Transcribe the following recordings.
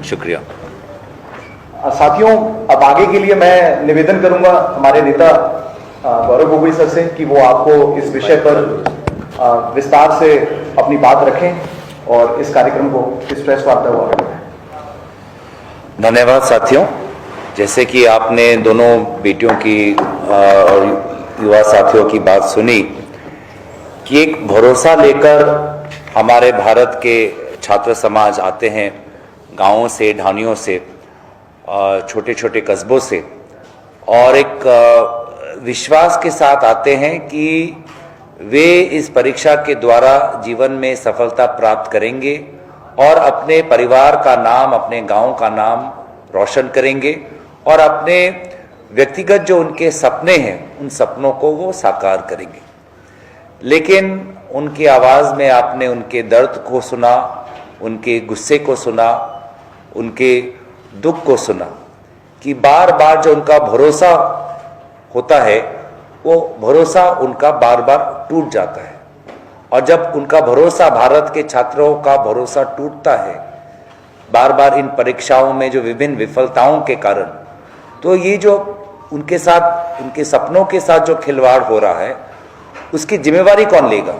शुक्रिया। साथियों, अब आगे के लिए मैं निवेदन करूंगा हमारे नेता गौरव गोगोई सर से कि वो आपको इस विषय पर विस्तार से अपनी बात रखें और इस कार्यक्रम को इस प्रेस वार्ता को आगे बढ़ाएं। धन्यवाद साथियों। जैसे कि आपने दोनों बेटियों की और युवा साथियों की बात सुनी कि एक भरोसा लेकर हमारे भारत के छात्र समाज आते हैं, गांवों से, ढानियों से, छोटे छोटे कस्बों से, और एक विश्वास के साथ आते हैं कि वे इस परीक्षा के द्वारा जीवन में सफलता प्राप्त करेंगे और अपने परिवार का नाम, अपने गांव का नाम रोशन करेंगे और अपने व्यक्तिगत जो उनके सपने हैं उन सपनों को वो साकार करेंगे। लेकिन उनकी आवाज़ में आपने उनके दर्द को सुना, उनके गुस्से को सुना, उनके दुख को सुना कि बार बार जो उनका भरोसा होता है वो भरोसा उनका बार बार टूट जाता है। और जब उनका भरोसा, भारत के छात्रों का भरोसा टूटता है बार बार इन परीक्षाओं में जो विभिन्न विफलताओं के कारण, तो ये जो उनके साथ, उनके सपनों के साथ जो खिलवाड़ हो रहा है उसकी जिम्मेवारी कौन लेगा?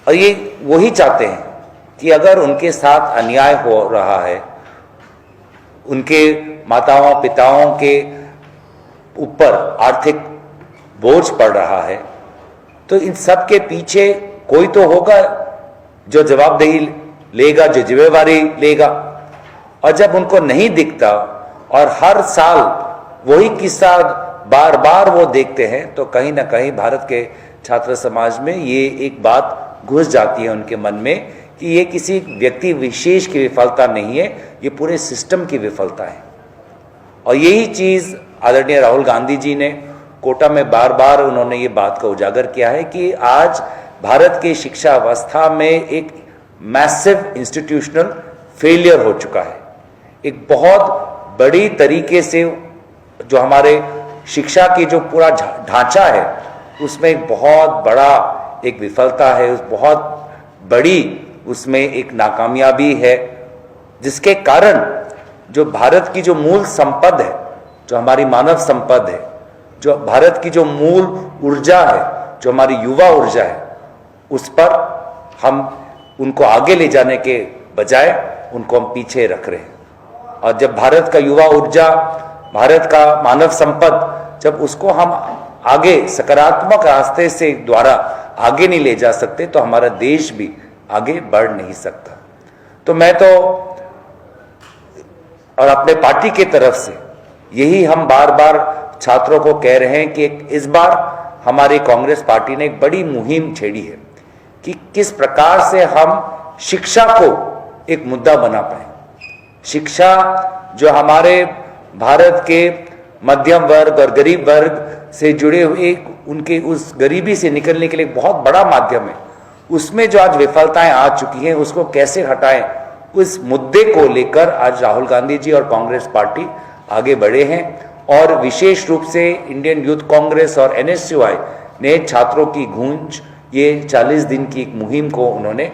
और ये वही चाहते हैं कि अगर उनके साथ अन्याय हो रहा है, उनके माताओं पिताओं के ऊपर आर्थिक बोझ पड़ रहा है, तो इन सब के पीछे कोई तो होगा जो जवाबदेही लेगा, जो जिम्मेवारी लेगा। और जब उनको नहीं दिखता और हर साल वही किस्सा बार बार वो देखते हैं, तो कहीं ना कहीं भारत के छात्र समाज में ये एक बात घुस जाती है उनके मन में कि ये किसी व्यक्ति विशेष की विफलता नहीं है, ये पूरे सिस्टम की विफलता है। और यही चीज़ आदरणीय राहुल गांधी जी ने कोटा में बार बार उन्होंने ये बात को उजागर किया है कि आज भारत की शिक्षा अवस्था में एक मैसिव इंस्टीट्यूशनल फेलियर हो चुका है। एक बहुत बड़ी तरीके से जो हमारे शिक्षा की जो पूरा ढांचा है उसमें एक बहुत बड़ा एक विफलता है, उस बहुत बड़ी उसमें एक नाकामयाबी है, जिसके कारण जो भारत की जो मूल संपद है, जो हमारी मानव संपद है, जो भारत की जो मूल ऊर्जा है, जो हमारी युवा ऊर्जा है, उस पर हम उनको आगे ले जाने के बजाय उनको हम पीछे रख रहे हैं। और जब भारत का युवा ऊर्जा, भारत का मानव संपद, जब उसको हम आगे सकारात्मक रास्ते से द्वारा आगे नहीं ले जा सकते तो हमारा देश भी आगे बढ़ नहीं सकता। तो मैं तो और अपने पार्टी की तरफ से यही हम बार बार छात्रों को कह रहे हैं कि इस बार हमारी कांग्रेस पार्टी ने एक बड़ी मुहिम छेड़ी है कि किस प्रकार से हम शिक्षा को एक मुद्दा बना पाए। शिक्षा जो हमारे भारत के मध्यम वर्ग और गरीब वर्ग से जुड़े हुए, उनके उस गरीबी से निकलने के लिए बहुत बड़ा माध्यम है, उसमें जो आज विफलताएं आ चुकी हैं उसको कैसे हटाएं, उस मुद्दे को लेकर आज राहुल गांधी जी और कांग्रेस पार्टी आगे बढ़े हैं। और विशेष रूप से इंडियन यूथ कांग्रेस और एनएसयूआई ने छात्रों की गूंज, ये 40 दिन की एक मुहिम को उन्होंने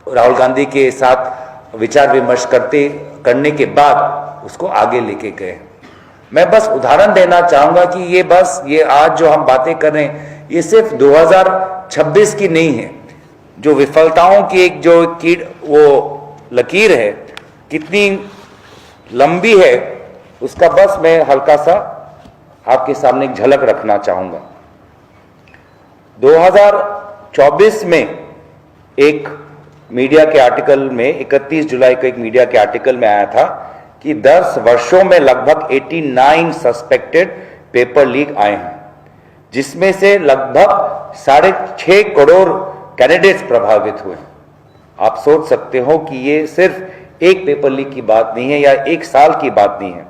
राहुल गांधी के साथ विचार विमर्श करने के बाद उसको आगे लेके गए। मैं बस उदाहरण देना चाहूंगा कि ये आज जो हम बातें कर रहे हैं ये सिर्फ 2026 की नहीं है। जो विफलताओं की एक जो वो लकीर है कितनी लंबी है, उसका बस मैं हल्का सा आपके सामने एक झलक रखना चाहूंगा। 2024 में एक मीडिया के आर्टिकल में, 31 जुलाई को एक मीडिया के आर्टिकल में आया था कि 10 वर्षों में लगभग 89 सस्पेक्टेड पेपर लीक आए हैं, जिसमें से लगभग 6.5 करोड़ कैंडिडेट्स प्रभावित हुए। आप सोच सकते हो कि ये सिर्फ एक पेपर लीक की बात नहीं है या एक साल की बात नहीं है।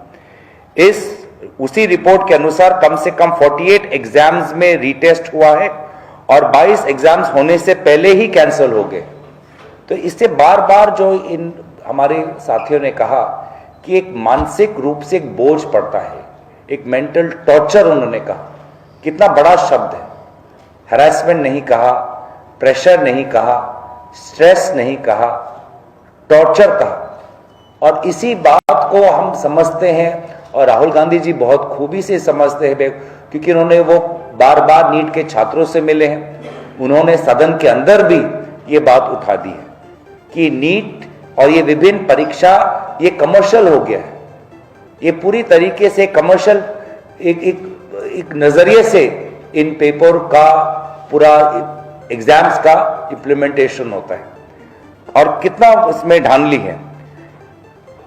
उसी रिपोर्ट के अनुसार कम से कम 48 एग्जाम्स में रीटेस्ट हुआ है और 22 एग्जाम्स होने से पहले ही कैंसिल हो गए। तो इससे बार बार जो इन हमारे साथियों ने कहा कि एक मानसिक रूप से एक बोझ पड़ता है, एक मेंटल टॉर्चर उन्होंने कहा, कितना बड़ा शब्द है। हैरेसमेंट नहीं कहा, प्रेशर नहीं कहा, स्ट्रेस नहीं कहा, टॉर्चर कहा। और इसी बात को हम समझते हैं और राहुल गांधी जी बहुत खूबी से समझते हैं, क्योंकि उन्होंने वो बार बार नीट के छात्रों से मिले हैं। उन्होंने सदन के अंदर भी ये बात उठा दी है कि नीट और ये विभिन्न परीक्षा ये कमर्शियल हो गया है। ये पूरी तरीके से कमर्शियल एक नजरिए से इन पेपर का पूरा एग्जाम्स का इम्प्लीमेंटेशन होता है और कितना उसमें धांधली है।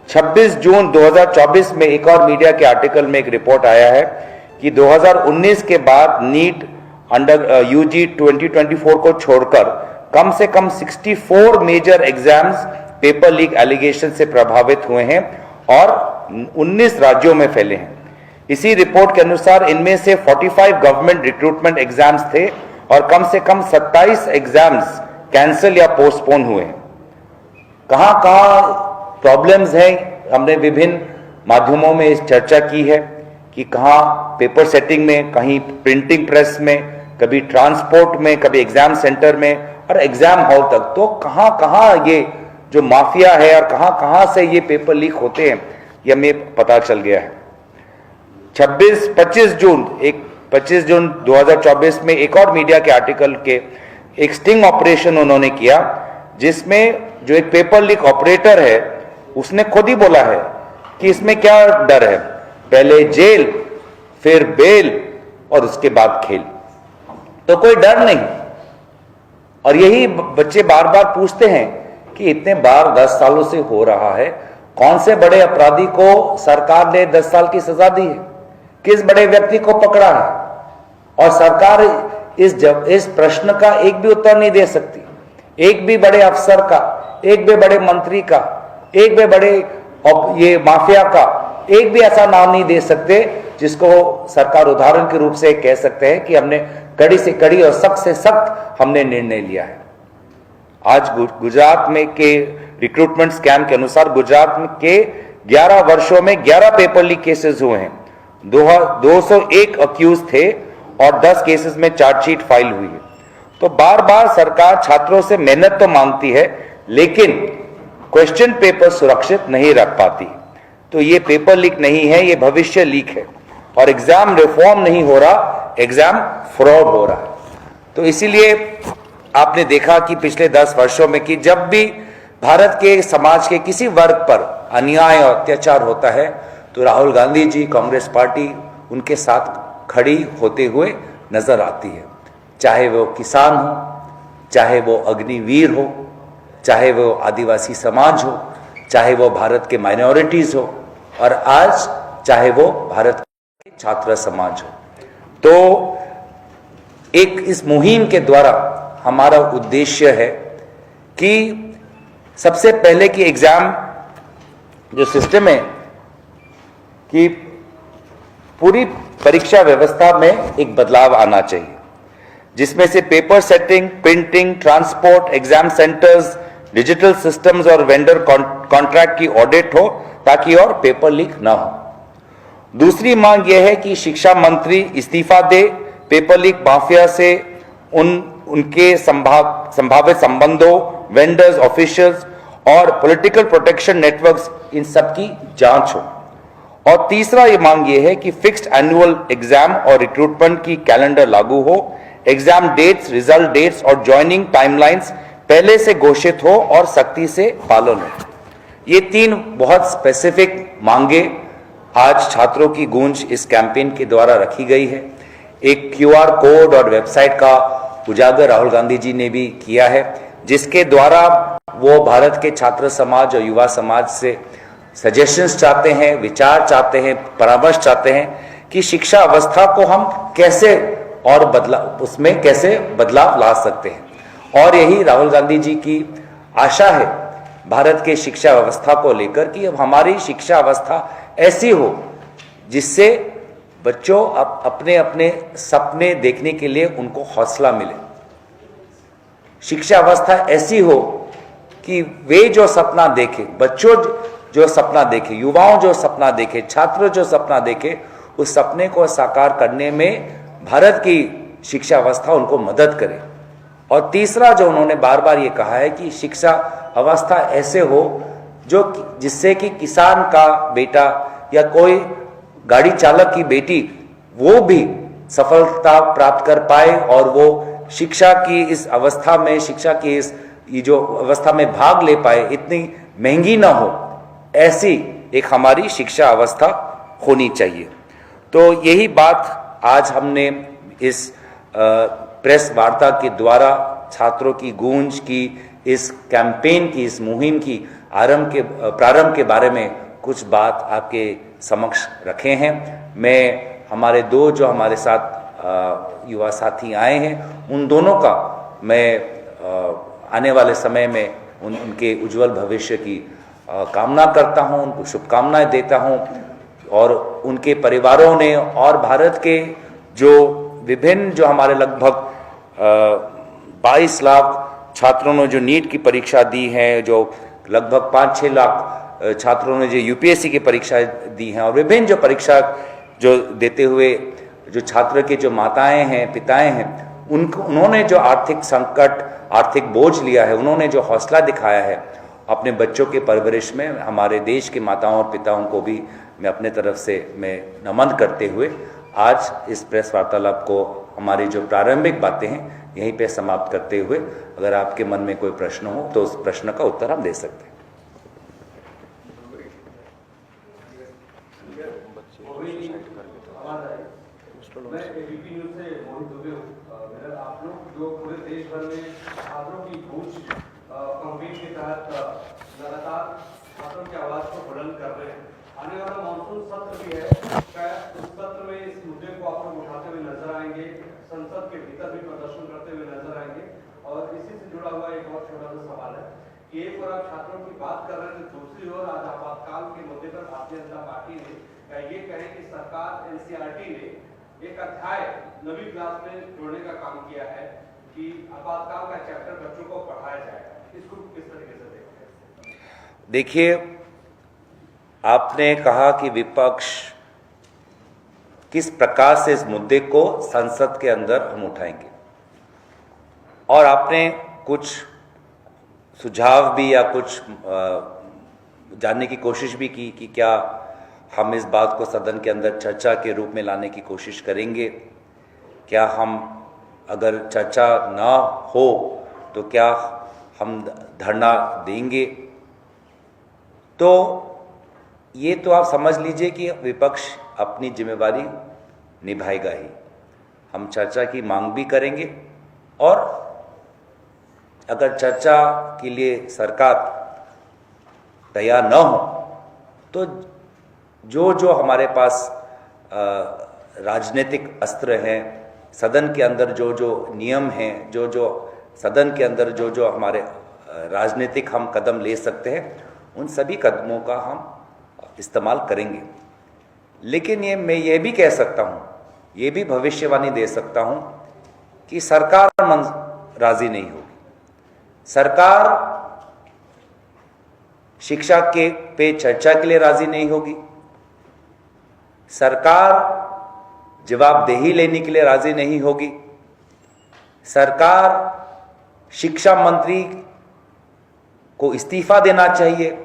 26 जून 2024 में एक और मीडिया के आर्टिकल में एक रिपोर्ट आया है कि 2019 के बाद नीट अंडर यूजी 2024 को छोड़कर कम से कम 64 major exams paper leak allegation से प्रभावित हुए हैं और 19 राज्यों में फैले हैं। इसी रिपोर्ट के अनुसार इनमें से 45 गवर्नमेंट रिक्रूटमेंट एग्जाम्स थे और कम से कम 27 एग्जाम्स कैंसिल या पोस्टपोन हुए हैं। कहां कहां प्रॉब्लम्स हैं, हमने विभिन्न माध्यमों में इस चर्चा की है कि कहां पेपर सेटिंग में, कहीं प्रिंटिंग प्रेस में, कभी ट्रांसपोर्ट में, कभी एग्जाम सेंटर में और एग्जाम हॉल तक। तो कहां कहां ये जो माफिया है और कहां कहां से ये पेपर लीक होते हैं, ये हमें पता चल गया है। 25 जून 2024 में एक और मीडिया के आर्टिकल के एक स्टिंग ऑपरेशन उन्होंने किया, जिसमें जो एक पेपर लीक ऑपरेटर है उसने खुद ही बोला है कि इसमें क्या डर है, पहले जेल फिर बेल और उसके बाद खेल, तो कोई डर नहीं। और यही बच्चे बार बार पूछते हैं कि इतने बार 10 सालों से हो रहा है, कौन से बड़े अपराधी को सरकार ने 10 साल की सजा दी है, किस बड़े व्यक्ति को पकड़ा है, और सरकार इस प्रश्न का एक भी उत्तर नहीं दे सकती। एक भी बड़े अफसर का, एक भी बड़े मंत्री का, एक भी बड़े ये माफिया का एक भी ऐसा नाम नहीं दे सकते जिसको सरकार उदाहरण के रूप से कह सकते हैं कि हमने कड़ी से कड़ी और सख्त से सख्त हमने निर्णय लिया है। आज गुजरात में के रिक्रूटमेंट स्कैम के अनुसार गुजरात में के 11 वर्षों में 11 पेपर लीक केसेस हुए हैं। 201 अक्यूज थे और 10 केसेस में चार्जशीट फाइल हुई है। तो बार बार सरकार छात्रों से मेहनत तो मांगती है, लेकिन क्वेश्चन पेपर सुरक्षित नहीं रख पाती। तो ये पेपर लीक नहीं है, ये भविष्य लीक है। और एग्जाम रिफॉर्म नहीं हो रहा, एग्जाम फ्रॉड हो रहा है। तो इसीलिए आपने देखा कि पिछले 10 वर्षों में कि जब भी भारत के समाज के किसी वर्ग पर अन्याय और अत्याचार होता है तो राहुल गांधी जी, कांग्रेस पार्टी उनके साथ खड़ी होते हुए नजर आती है। चाहे वो किसान हो, चाहे वो अग्निवीर हो, चाहे वो आदिवासी समाज हो, चाहे वो भारत के माइनॉरिटीज हो, और आज चाहे वो भारत के छात्र समाज हो। तो एक इस मुहिम के द्वारा हमारा उद्देश्य है कि सबसे पहले कि एग्जाम जो सिस्टम है कि पूरी परीक्षा व्यवस्था में एक बदलाव आना चाहिए, जिसमें से paper setting, printing, transport, exam centres, digital systems और वेंडर कॉन्ट्रैक्ट की ऑडिट हो, ताकि और पेपर लीक ना हो। दूसरी मांग यह है कि शिक्षा मंत्री इस्तीफा दे, पेपर लीक माफिया से उनके संभावित संबंधों, वेंडर्स, ऑफिशियल्स और पॉलिटिकल प्रोटेक्शन नेटवर्क्स, इन सब की जांच हो। और तीसरा ये मांग ये है कि फिक्स्ड एनुअल एग्जाम और रिक्रूटमेंट की कैलेंडर लागू हो, एग्जाम डेट्स, रिजल्ट डेट्स और ज्वाइनिंग टाइमलाइंस पहले से घोषित हो और सख्ती से पालन हो। ये 3 बहुत स्पेसिफिक मांगे आज छात्रों की गूंज इस कैंपेन के द्वारा रखी गई है। एक QR कोड और वेबसाइट का उजागर राहुल गांधी जी ने भी किया है, जिसके द्वारा वो भारत के छात्र समाज और युवा समाज से सजेशंस चाहते हैं, विचार चाहते हैं, परामर्श चाहते हैं कि शिक्षा अवस्था को हम कैसे और उसमें कैसे बदलाव ला सकते हैं। और यही राहुल गांधी जी की आशा है भारत के शिक्षा व्यवस्था को लेकर कि अब हमारी शिक्षा अवस्था ऐसी हो जिससे बच्चों अपने अपने सपने देखने के लिए उनको हौसला मिले। शिक्षा अवस्था ऐसी हो कि वे जो सपना देखे, बच्चों जो सपना देखे, युवाओं जो सपना देखे, छात्र जो सपना देखे, उस सपने को साकार करने में भारत की शिक्षा व्यवस्था उनको मदद करे। और तीसरा जो उन्होंने बार बार ये कहा है कि शिक्षा अवस्था ऐसे हो जो जिससे कि किसान का बेटा या कोई गाड़ी चालक की बेटी वो भी सफलता प्राप्त कर पाए और वो शिक्षा की इस अवस्था में, शिक्षा की इस ये जो अवस्था में भाग ले पाए, इतनी महंगी ना हो, ऐसी एक हमारी शिक्षा अवस्था होनी चाहिए। तो यही बात आज हमने इस प्रेस वार्ता के द्वारा छात्रों की गूंज की, इस कैंपेन की, इस मुहिम की प्रारंभ के बारे में कुछ बात आपके समक्ष रखे हैं। मैं हमारे दो जो हमारे साथ युवा साथी आए हैं, उन दोनों का मैं आने वाले समय में उनके उज्जवल भविष्य की कामना करता हूं, उनको शुभकामनाएं देता हूं। और उनके परिवारों ने और भारत के जो विभिन्न जो हमारे लगभग 22 लाख छात्रों ने जो नीट की परीक्षा दी है, जो लगभग 5-6 लाख छात्रों ने जो यूपीएससी की परीक्षा दी हैं, और विभिन्न जो परीक्षा जो देते हुए जो छात्र के जो माताएं हैं, पिताएं हैं, उन्होंने जो आर्थिक संकट, आर्थिक बोझ लिया है, उन्होंने जो हौसला दिखाया है अपने बच्चों के परवरिश में, हमारे देश के माताओं और पिताओं को भी मैं अपने तरफ से मैं नमन करते हुए आज इस प्रेस वार्तालाप को, हमारी जो प्रारंभिक बातें हैं, यहीं पे समाप्त करते हुए, अगर आपके मन में कोई प्रश्न हो तो उस प्रश्न का उत्तर हम दे सकते हैं। मैं एबीपी न्यूज़ से मोहित दुबे हूँ। आप लोग जो पूरे देश भर में छात्रों की गूंज कैंपेन के तहत लगातार छात्रों की आवाज़ को बुलंद कर रहे हैं, आने वाला मानसून सत्र भी है, शायद उस सत्र में इस मुद्दे को आप लोग उठाते हुए नजर आएंगे, संसद के भीतर भी प्रदर्शन करते हुए नजर आएंगे। और इसी से जुड़ा हुआ एक और छोटा सा सवाल है कि एक ओर आप छात्रों की बात कर रहे हैं, तो दूसरी ओर आज आपातकाल के मुद्दे पर भारतीय जनता पार्टी ने ये कहे कि सरकार एनसीईआरटी ने एक अध्याय 9वीं क्लास में जोड़ने का काम किया है कि आपातकाल का चैप्टर बच्चों को पढ़ाया जाएगा। इसको किस तरीके से देखते हैं? देखिए, आपने कहा कि विपक्ष किस प्रकार से इस मुद्दे को संसद के अंदर हम उठाएंगे, और आपने कुछ सुझाव भी या कुछ जानने की कोशिश भी की कि क्या हम इस बात को सदन के अंदर चर्चा के रूप में लाने की कोशिश करेंगे, क्या हम अगर चर्चा ना हो तो क्या हम धरना देंगे। तो ये तो आप समझ लीजिए कि विपक्ष अपनी जिम्मेवारी निभाएगा ही। हम चर्चा की मांग भी करेंगे, और अगर चर्चा के लिए सरकार तैयार न हो तो जो जो हमारे पास राजनीतिक अस्त्र हैं, सदन के अंदर जो जो नियम हैं, जो जो सदन के अंदर जो जो हमारे राजनीतिक हम कदम ले सकते हैं, उन सभी कदमों का हम इस्तेमाल करेंगे। लेकिन मैं ये भी कह सकता हूँ, ये भी भविष्यवाणी दे सकता हूँ कि सरकार राजी नहीं होगी। सरकार शिक्षा के पे चर्चा के लिए राजी नहीं होगी, सरकार जवाबदेही लेने के लिए राजी नहीं होगी, सरकार शिक्षा मंत्री को इस्तीफा देना चाहिए,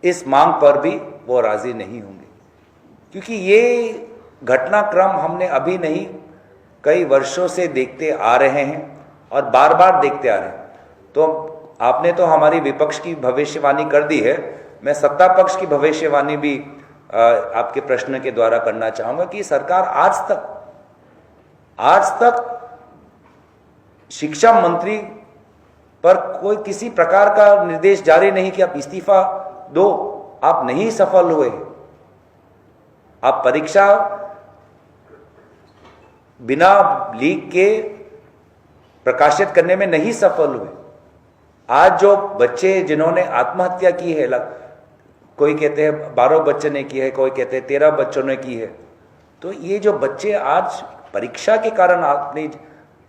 इस मांग पर भी वो राजी नहीं होंगे। क्योंकि ये घटनाक्रम हमने अभी नहीं, कई वर्षों से देखते आ रहे हैं और बार बार देखते आ रहे हैं। तो आपने तो हमारी विपक्ष की भविष्यवाणी कर दी है, मैं सत्ता पक्ष की भविष्यवाणी भी आपके प्रश्न के द्वारा करना चाहूंगा कि सरकार आज तक शिक्षा मंत्री पर कोई किसी प्रकार का निर्देश जारी नहीं कि आप इस्तीफा दो, आप नहीं सफल हुए, आप परीक्षा बिना लीक के प्रकाशित करने में नहीं सफल हुए। आज जो बच्चे जिन्होंने आत्महत्या की है, कोई कहते हैं 12 बच्चे ने की है, कोई कहते हैं 13 बच्चों ने की है, तो ये जो बच्चे आज परीक्षा के कारण अपने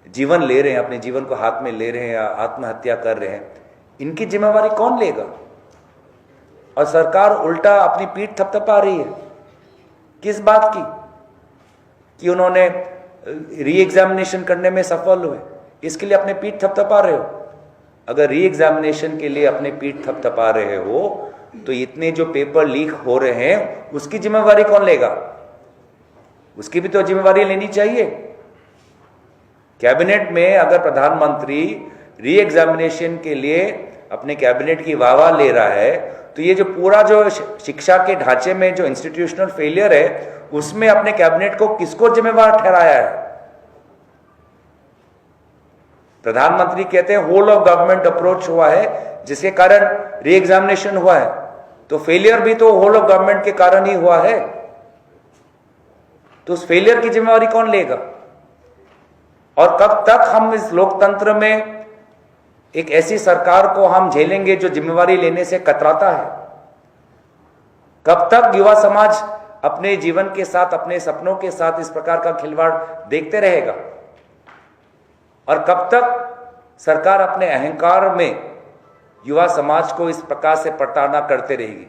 जीवन ले रहे हैं, अपने जीवन को हाथ में ले रहे हैं या आत्महत्या कर रहे हैं, इनकी जिम्मेवारी कौन लेगा? और सरकार उल्टा अपनी पीठ थपथपा रही है। किस बात की? कि उन्होंने री एग्जामिनेशन करने में सफल हुए, इसके लिए अपने पीठ थपथपा रहे हो? अगर री एग्जामिनेशन के लिए अपने पीठ थपथपा रहे हो तो इतने जो पेपर लीक हो रहे हैं उसकी जिम्मेवारी कौन लेगा? उसकी भी तो जिम्मेवारी लेनी चाहिए। कैबिनेट में अगर प्रधानमंत्री री एग्जामिनेशन के लिए अपने कैबिनेट की वाहवाह ले रहा है तो ये जो पूरा जो शिक्षा के ढांचे में जो इंस्टीट्यूशनल फेलियर है उसमें अपने कैबिनेट को किसको जिम्मेवार ठहराया है? प्रधानमंत्री कहते हैं होल ऑफ गवर्नमेंट अप्रोच हुआ है जिसके कारण री एग्जामिनेशन हुआ है, तो फेलियर भी तो होल ऑफ गवर्नमेंट के कारण ही हुआ है। तो उस फेलियर की जिम्मेवारी कौन लेगा? और कब तक हम इस लोकतंत्र में एक ऐसी सरकार को हम झेलेंगे जो जिम्मेवारी लेने से कतराता है? कब तक युवा समाज अपने जीवन के साथ, अपने सपनों के साथ इस प्रकार का खिलवाड़ देखते रहेगा? और कब तक सरकार अपने अहंकार में युवा समाज को इस प्रकार से प्रताड़ना करते रहेगी?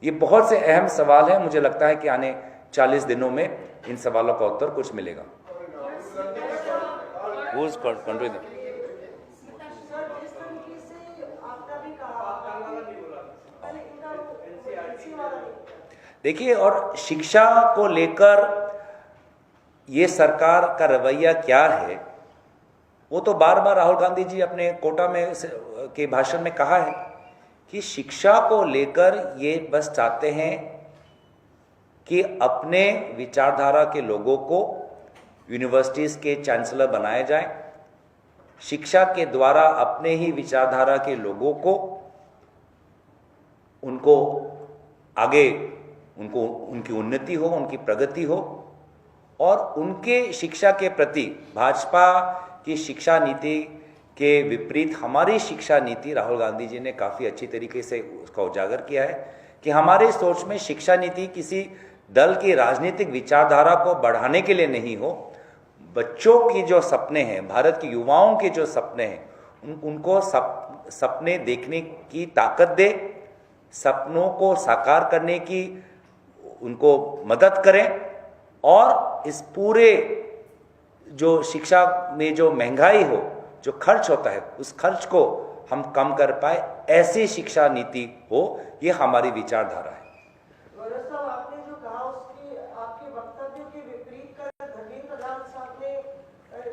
ये बहुत से अहम सवाल हैं। मुझे लगता है कि आने 40 दिनों में इन सवालों का उत्तर कुछ मिलेगा। देखिए, और शिक्षा को लेकर ये सरकार का रवैया क्या है वो तो बार बार राहुल गांधी जी अपने कोटा में के भाषण में कहा है कि शिक्षा को लेकर ये बस चाहते हैं कि अपने विचारधारा के लोगों को यूनिवर्सिटीज के चांसलर बनाया जाए, शिक्षा के द्वारा अपने ही विचारधारा के लोगों को उनको आगे उनकी उन्नति हो, उनकी प्रगति हो, और उनके शिक्षा के प्रति भाजपा की शिक्षा नीति के विपरीत हमारी शिक्षा नीति राहुल गांधी जी ने काफ़ी अच्छी तरीके से उसका उजागर किया है कि हमारे सोच में शिक्षा नीति किसी दल की राजनीतिक विचारधारा को बढ़ाने के लिए नहीं हो, बच्चों की जो सपने हैं, भारत के युवाओं के जो सपने हैं, उनको सपने देखने की ताकत दे, सपनों को साकार करने की उनको मदद करें, और इस पूरे जो शिक्षा में जो महंगाई हो, जो खर्च होता है, उस खर्च को हम कम कर पाए, ऐसी शिक्षा नीति हो, ये हमारी विचारधारा है। गौरव साहब, आपने जो कहा उसके आपके वक्तव्य के विपरीत कर धर्मेंद्र प्रधान साहब ने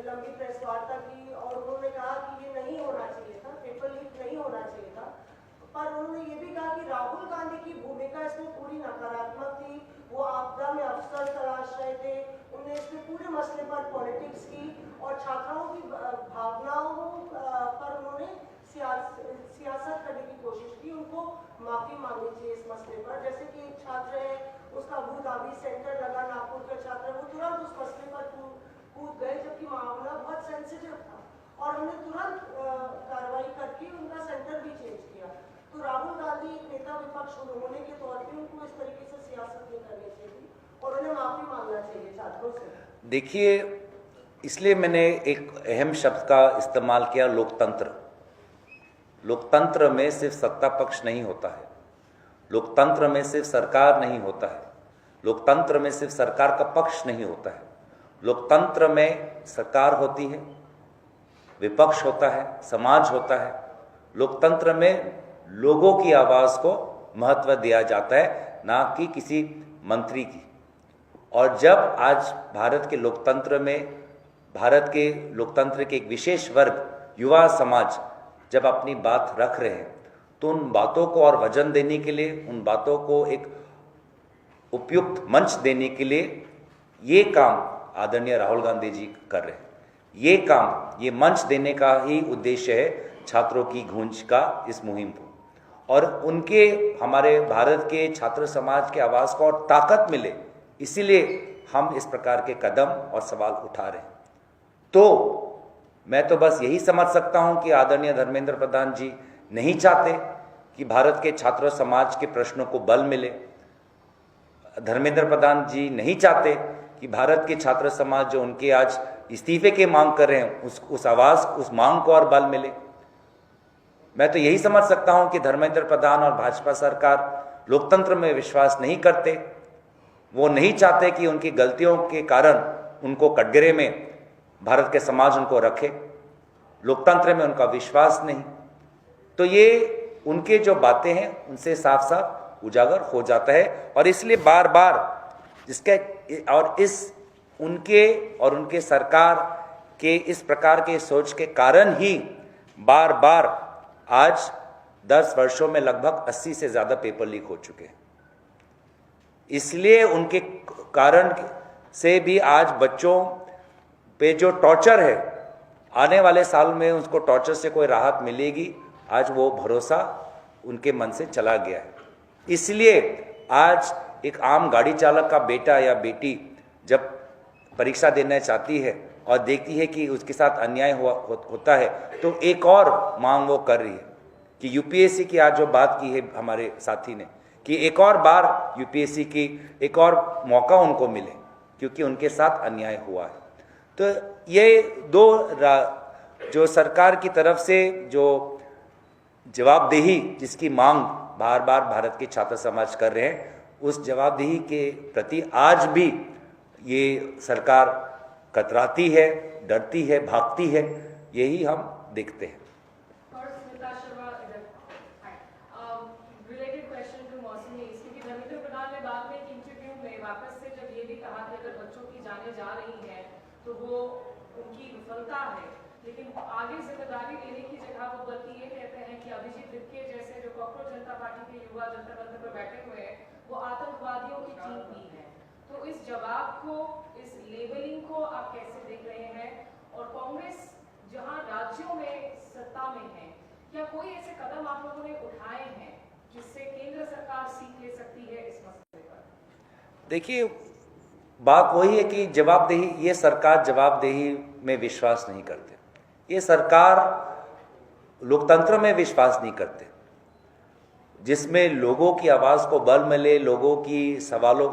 लंबी प्रेस वार्ता की और उन्होंने कहा कि ये नहीं होना चाहिए था, पेपर लीक नहीं होना चाहिए था, पर उन्होंने ये भी कहा कि राहुल गांधी की भूमिका इसमें पूरी नकारात्मक थी। वो आपदा में अवसर तलाश रहे थे, उन्होंने इसमें पूरे मसले पर पॉलिटिक्स की और छात्राओं की भावनाओं पर उन्होंने सियासत करने की कोशिश की। उनको माफी मांगनी चाहिए इस मसले पर। जैसे कि एक छात्र है, उसका अबू धाबी सेंटर लगा, नागपुर का छात्र, वो तुरंत उस मसले पर कूद गए जबकि मामला बहुत सेंसिटिव था, और हमने तुरंत कार्रवाई करके उनका सेंटर भी चेंज किया। तो राहुल गांधी नेता विपक्ष होने के तौर पे उनको इस तरीके से सियासत नहीं करनी चाहिए और उन्हें माफी मांगना चाहिए छात्रों से। देखिए, इसलिए मैंने एक अहम शब्द का इस्तेमाल किया, लोकतंत्र। लोकतंत्र में सिर्फ सत्ता पक्ष नहीं होता है, लोकतंत्र में सिर्फ सरकार नहीं होता है, लोकतंत्र में सिर्फ सरकार का पक्ष नहीं होता है। लोकतंत्र में सरकार होती है, विपक्ष होता है, समाज होता है। लोकतंत्र में लोगों की आवाज़ को महत्व दिया जाता है, ना कि किसी मंत्री की। और जब आज भारत के लोकतंत्र में, भारत के लोकतंत्र के एक विशेष वर्ग, युवा समाज, जब अपनी बात रख रहे हैं, तो उन बातों को और वजन देने के लिए, उन बातों को एक उपयुक्त मंच देने के लिए ये काम आदरणीय राहुल गांधी जी कर रहे हैं। ये काम, ये मंच देने का ही उद्देश्य है छात्रों की गूंज का इस मुहिम को, और उनके, हमारे भारत के छात्र समाज के आवाज़ को और ताकत मिले, इसीलिए हम इस प्रकार के कदम और सवाल उठा रहे हैं। तो मैं तो बस यही समझ सकता हूं कि आदरणीय धर्मेंद्र प्रधान जी नहीं चाहते कि भारत के छात्र समाज के प्रश्नों को बल मिले। धर्मेंद्र प्रधान जी नहीं चाहते कि भारत के छात्र समाज जो उनके आज इस्तीफे की मांग कर रहे हैं, उस आवाज़, उस मांग को और बल मिले। मैं तो यही समझ सकता हूं कि धर्मेंद्र प्रधान और भाजपा सरकार लोकतंत्र में विश्वास नहीं करते। वो नहीं चाहते कि उनकी गलतियों के कारण उनको कटघरे में भारत के समाज उनको रखे। लोकतंत्र में उनका विश्वास नहीं। तो ये उनके जो बातें हैं उनसे साफ साफ उजागर हो जाता है। और इसलिए बार बार उनके सरकार के इस प्रकार के सोच के कारण ही बार बार आज 10 वर्षों में लगभग 80 से ज़्यादा पेपर लीक हो चुके हैं। इसलिए उनके कारण से भी आज बच्चों पे जो टॉर्चर है, आने वाले साल में उसको टॉर्चर से कोई राहत मिलेगी, आज वो भरोसा उनके मन से चला गया है। इसलिए आज एक आम गाड़ी चालक का बेटा या बेटी जब परीक्षा देना चाहती है और देखती है कि उसके साथ अन्याय होता है, तो एक और मांग वो कर रही है कि यूपीएससी की आज जो बात की है हमारे साथी ने, कि एक और बार यूपीएससी की एक और मौका उनको मिले, क्योंकि उनके साथ अन्याय हुआ है। तो ये दो जो सरकार की तरफ से जो जवाबदेही जिसकी मांग बार बार भारत के छात्र समाज कर रहे हैं, उस जवाबदेही के प्रति आज भी ये सरकार कतराती है, डरती है, भागती है, यही हम देखते हैं। जा रही है तो वो उनकी विफलता है, लेकिन आगे जिम्मेदारी लेने की जगह वो बल्कि ये कहते हैं कि अभिजीत दिक्के जैसे जो कॉकरोच जनता पार्टी के युवा जंतर मंतर पर बैठे हुए हैं वो आतंकवादियों की टीम भी है। तो इस जवाब को, इस लेबलिंग को आप कैसे देख रहे हैं? और कांग्रेस जहां राज्यों में सत्ता में है, क्या कोई ऐसे कदम आप लोगों ने उठाए हैं जिससे केंद्र सरकार सीख ले सकती है इस मसले पर? देखिए, बात वही है कि जवाबदेही, ये सरकार जवाबदेही में विश्वास नहीं करते, ये सरकार लोकतंत्र में विश्वास नहीं करते, जिसमें लोगों की आवाज़ को बल मिले, लोगों की सवालों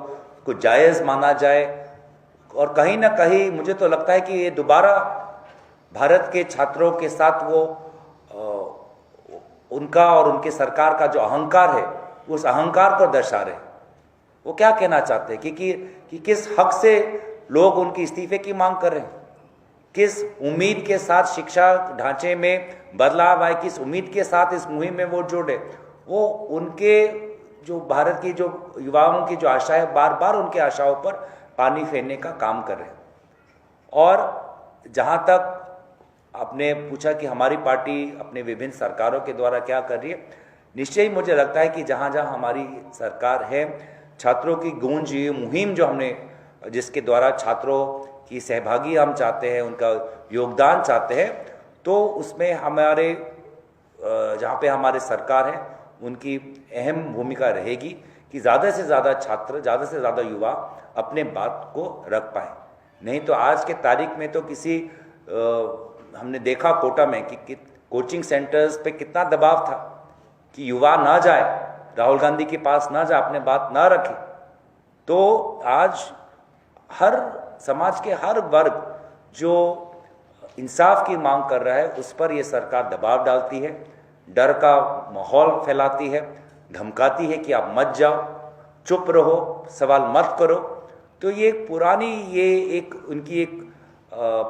को जायज़ माना जाए। और कहीं ना कहीं मुझे तो लगता है कि ये दोबारा भारत के छात्रों के साथ वो उनका और उनके सरकार का जो अहंकार है, उस अहंकार को दर्शा रहे हैं। वो क्या कहना चाहते हैं कि किस हक से लोग उनकी इस्तीफे की मांग कर रहे हैं, किस उम्मीद के साथ शिक्षा ढांचे में बदलाव आए, किस उम्मीद के साथ इस मुहिम में वो जुड़े। वो उनके जो भारत की जो युवाओं की जो आशा है, बार बार उनके आशाओं पर पानी फेरने का काम कर रहे हैं। और जहाँ तक आपने पूछा कि हमारी पार्टी अपने विभिन्न सरकारों के द्वारा क्या कर रही है, निश्चय ही मुझे लगता है कि जहाँ जहाँ हमारी सरकार है, छात्रों की गूंज, ये मुहिम जो हमने, जिसके द्वारा छात्रों की सहभागी हम चाहते हैं, उनका योगदान चाहते हैं, तो उसमें हमारे जहाँ पे हमारे सरकार है उनकी अहम भूमिका रहेगी कि ज़्यादा से ज़्यादा छात्र, ज़्यादा से ज़्यादा युवा अपने बात को रख पाएँ। नहीं तो आज के तारीख में तो हमने देखा कोटा में कि कोचिंग सेंटर्स पे कितना दबाव था कि युवा ना जाए, राहुल गांधी के पास ना जाए, अपने बात ना रखे। तो आज हर समाज के हर वर्ग जो इंसाफ की मांग कर रहा है, उस पर ये सरकार दबाव डालती है, डर का माहौल फैलाती है, धमकाती है कि आप मत जाओ, चुप रहो, सवाल मत करो। तो ये पुरानी, ये एक उनकी एक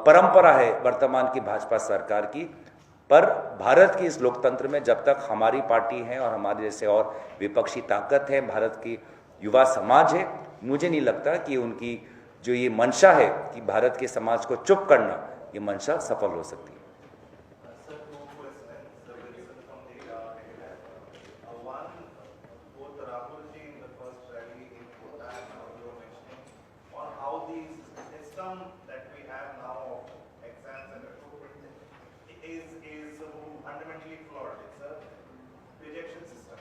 परंपरा है वर्तमान की भाजपा सरकार की। पर भारत की इस लोकतंत्र में जब तक हमारी पार्टी है और हमारे जैसे और विपक्षी ताकत है, भारत की युवा समाज है, मुझे नहीं लगता कि उनकी जो ये मंशा है कि भारत के समाज को चुप करना, ये मंशा सफल हो सकती है। fundamentally flawed. It's a rejection system.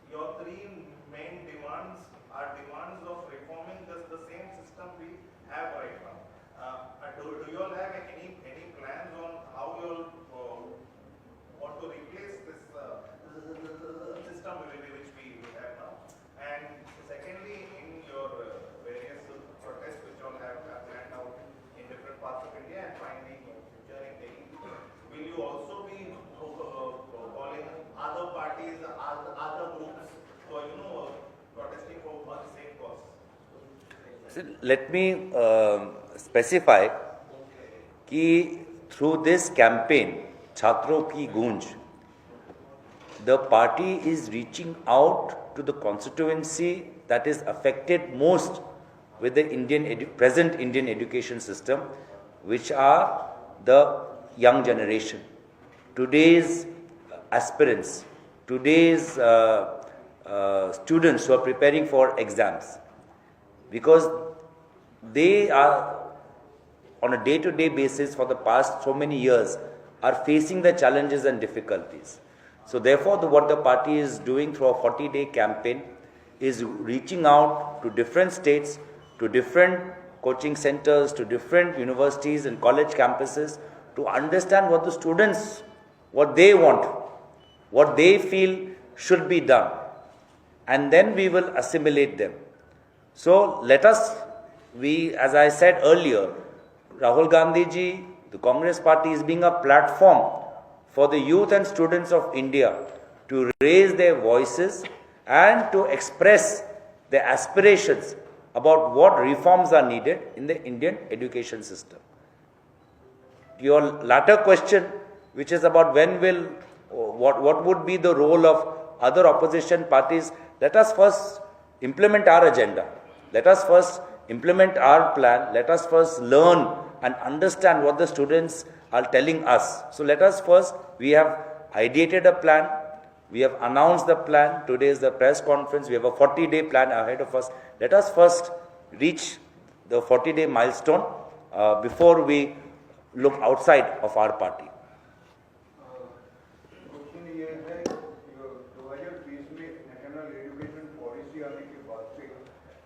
Your three main demands are demands of reforming just the same system we have right now. Do you all have any plans on how you all want to replace this system which we have now? And secondly, in your various protests which all have planned out in different parts of India and finally here in Delhi, will you also be calling other parties, other groups for protesting for one same cause? So let me specify कि through this campaign छात्रों की गूंज, the party is reaching out to the constituency that is affected most with the present Indian education system, which are the young generation, today's aspirants, today's students who are preparing for exams, because they are on a day-to-day basis for the past so many years are facing the challenges and difficulties. So therefore, what the party is doing through a 40-day campaign is reaching out to different states, to different coaching centers, to different universities and college campuses to understand what the students, what they want, what they feel should be done. And then we will assimilate them. So let us, as I said earlier, Rahul Gandhi ji, the Congress party is being a platform for the youth and students of India to raise their voices and to express their aspirations about what reforms are needed in the Indian education system. Your latter question, which is about what would be the role of other opposition parties, let us first implement our agenda. Let us first implement our plan. Let us first learn and understand what the students are telling us. So let us first, we have ideated a plan, we have announced the plan, today is the press conference, we have a 40-day plan ahead of us. Let us first reach the 40-day milestone before we look outside of our party. Question ये है कि 2020 में national education policy आने के बाद से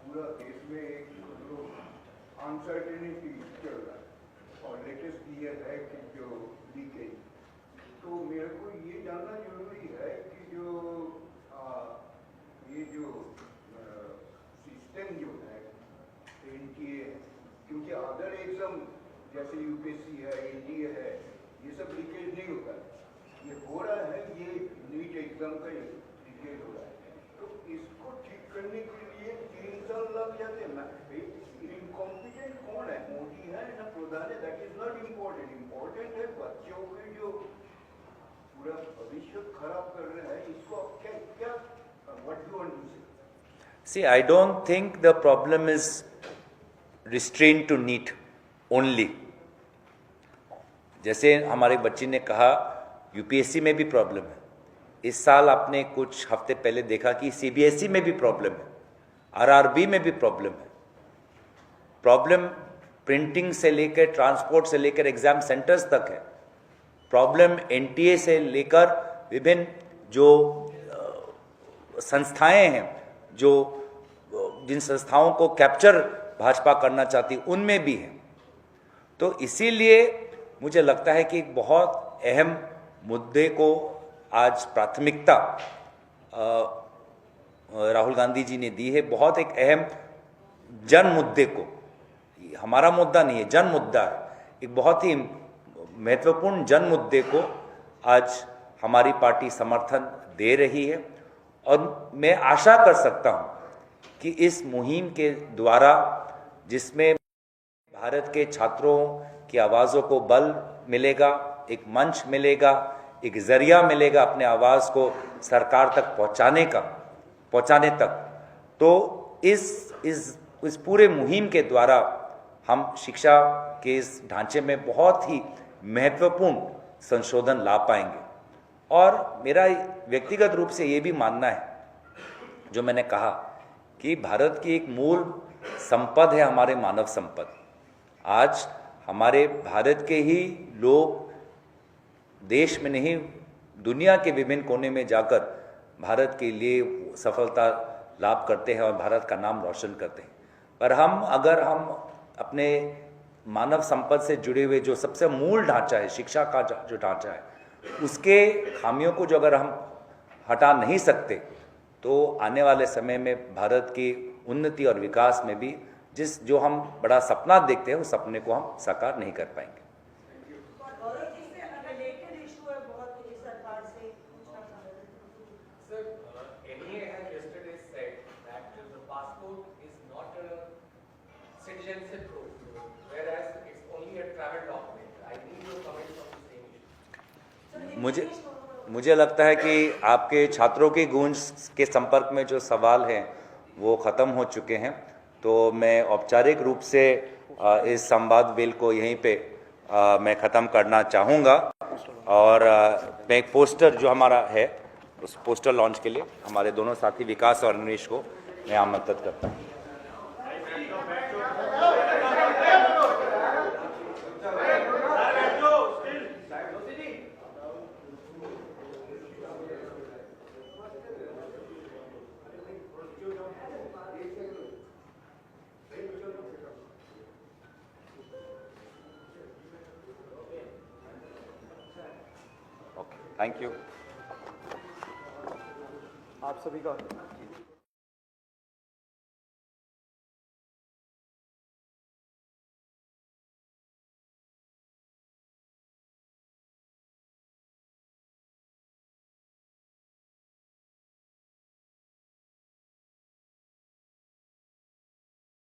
पूरा देश में एक अनसर्टेनिटी चल रहा है और लेटेस्ट ये है कि जो लीकेज, तो मेरे को ये जानना जरूरी है कि ये जो सिस्टम जो है इनकी, क्योंकि अदर एग्जाम जैसे यूपीएससी है, एनडीए है, ये सब लीकेज नहीं होता है, ये हो रहा है, ये नीट एग्जाम का लीकेज हो रहा है। तो इसको ठीक करने के लिए 3 साल लग जाते हैं। इनकॉम्पिटेंट कौन है, मोदी है ना प्रधान है, that is not important. Important है बच्चों के जो पूरा भविष्य खराब कर रहे हैं, इसको क्या व्हाट डू वांट टू से? See, I don't think the problem is restrained to NEET only. जैसे हमारे बच्ची ने कहा यूपीएससी में भी प्रॉब्लम है, इस साल आपने कुछ हफ्ते पहले देखा कि सीबीएसई में भी प्रॉब्लम है, आरआरबी में भी प्रॉब्लम है। प्रॉब्लम प्रिंटिंग से लेकर ट्रांसपोर्ट से लेकर एग्जाम सेंटर्स तक है। प्रॉब्लम एनटीए से लेकर विभिन्न जो संस्थाएं हैं, जो जिन संस्थाओं को कैप्चर भाजपा करना चाहती उनमें भी है। तो इसीलिए मुझे लगता है कि एक बहुत अहम मुद्दे को आज प्राथमिकता राहुल गांधी जी ने दी है। बहुत एक अहम जन मुद्दे को, हमारा मुद्दा नहीं है, जन मुद्दा है, एक बहुत ही महत्वपूर्ण जन मुद्दे को आज हमारी पार्टी समर्थन दे रही है। और मैं आशा कर सकता हूं कि इस मुहिम के द्वारा, जिसमें भारत के छात्रों की आवाज़ों को बल मिलेगा, एक मंच मिलेगा, एक जरिया मिलेगा अपने आवाज़ को सरकार तक पहुंचाने तक, तो इस पूरे मुहिम के द्वारा हम शिक्षा के इस ढांचे में बहुत ही महत्वपूर्ण संशोधन ला पाएंगे। और मेरा व्यक्तिगत रूप से ये भी मानना है, जो मैंने कहा कि भारत की एक मूल संपद है हमारे मानव संपद। आज हमारे भारत के ही लोग देश में नहीं, दुनिया के विभिन्न कोने में जाकर भारत के लिए सफलता लाभ करते हैं और भारत का नाम रोशन करते हैं। पर अगर हम अपने मानव संपद से जुड़े हुए जो सबसे मूल ढांचा है, शिक्षा का जो ढांचा है, उसके खामियों को जो अगर हम हटा नहीं सकते, तो आने वाले समय में भारत की उन्नति और विकास में भी जो हम बड़ा सपना देखते हैं, उस सपने को हम साकार नहीं कर पाएंगे। Citizenship proof, whereas it's only a travel document. I need your comments on the same issue. मुझे लगता है कि आपके छात्रों की गूंज के संपर्क में जो सवाल हैं वो ख़त्म हो चुके हैं, तो मैं औपचारिक रूप से इस संवाद वेल को यहीं पे मैं ख़त्म करना चाहूँगा। और मैं एक पोस्टर जो हमारा है उस पोस्टर लॉन्च के लिए हमारे दोनों साथी विकास और अनिश को मैं आमंत्रित करता हूँ। Thank you. आप सभी का